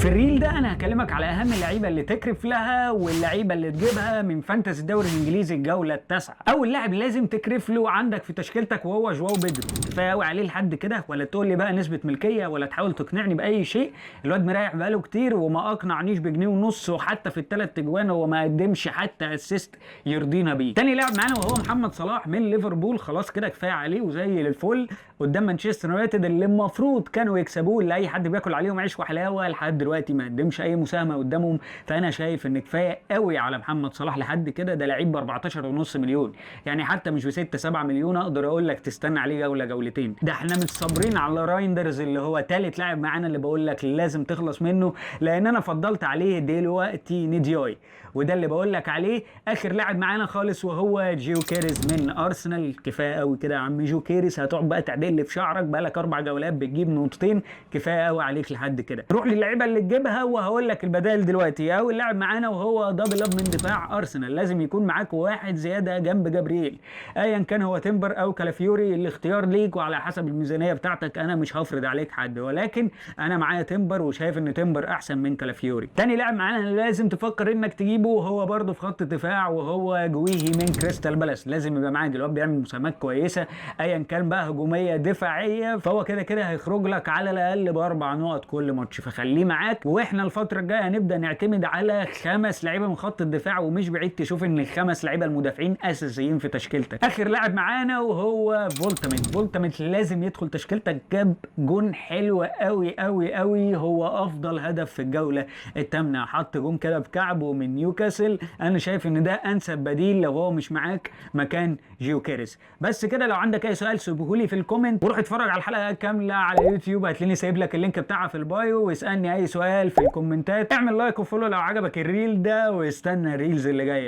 في الريل ده انا هكلمك على اهم اللعيبه اللي تكرف لها واللعيبه اللي تجيبها من فانتسي الدوري الانجليزي الجوله التاسعه. اول لاعب لازم تكرف له عندك في تشكيلتك وهو جواو بيدرو. كفايه قوي عليه لحد كده، ولا تقول لي بقى نسبه ملكيه ولا تحاول تقنعني باي شيء. الواد مريح بقاله كتير وما اقنعنيش بجنيه ونص، وحتى في الثلاث اجوان هو ما قدمش حتى اسيست يرضينا بيه. تاني لاعب معانا وهو محمد صلاح من ليفربول. خلاص كده كفايه عليه وزي الفل قدام مانشستر يونايتد اللي المفروض كانوا يكسبوه، اللي اي حد بياكل عليهم عيش وحلاوه لحد دلوقتي ما قدمش اي مساهمه قدامهم. فانا شايف ان كفايه قوي على محمد صلاح لحد كده. ده لعيب ب 14.5 مليون، يعني حتى مش ب 6 7 مليون اقدر اقول لك تستنى عليه جوله جولتين. ده احنا متصبرين على رايندرز اللي هو ثالث لاعب معانا اللي بقول لك لازم تخلص منه، لان انا فضلت عليه دلوقتي نيدياي، وده اللي بقول لك عليه. اخر لاعب معانا خالص وهو جيو كيريز من ارسنال. كفايه قوي كده يا عم جو كيريز، هتقعد بقى تعدل لي في شعرك، بقالك 4 جولات بتجيب نقطتين، كفايه قوي عليك لحد كده. روح للعيبه اللي تجيبها وهقول لك البدائل دلوقتي. اول لاعب معانا وهو دبل اب من دفاع ارسنال، لازم يكون معاك واحد زياده جنب جابرييل، ايا كان هو تمبر او كالافيوري، الاختيار ليك وعلى حسب الميزانيه بتاعتك. انا مش هفرض عليك حد، ولكن انا معايا تمبر وشايف ان تمبر احسن من كالافيوري. تاني لاعب معانا لازم تفكر انك تجيبه هو برضه في خط الدفاع وهو جويهي من كريستال بالاس. لازم يبقى معاك، الواد بيعمل مساهمات كويسه ايا كان بقى هجوميه دفاعيه، فهو كده كده هيخرج لك على الاقل ب4 نقط كل ماتش، فخليه معاك. واحنا الفتره الجايه هنبدا نعتمد على 5 لعيبه من خط الدفاع، ومش بعيد تشوف ان ال5 لعيبه المدافعين اساسيين في تشكيلتك. اخر لاعب معانا وهو فولتامنت لازم يدخل تشكيلتك. جاب جون حلو قوي قوي قوي، هو افضل هدف في الجوله الثامنه، حط جون كده بكعبه من نيوكاسل. انا شايف ان ده انسب بديل لو هو مش معاك مكان جيو كيريز. بس كده، لو عندك اي سؤال سيبهولي في الكومنت، وروح اتفرج على الحلقه كامله على يوتيوب، هتلاقيني سايب لك اللينك بتاعها في البايو، واسالني اي سؤال في الكومنتات. اعمل لايك وفولو لو عجبك الريل ده، واستنى الريلز اللي جايه.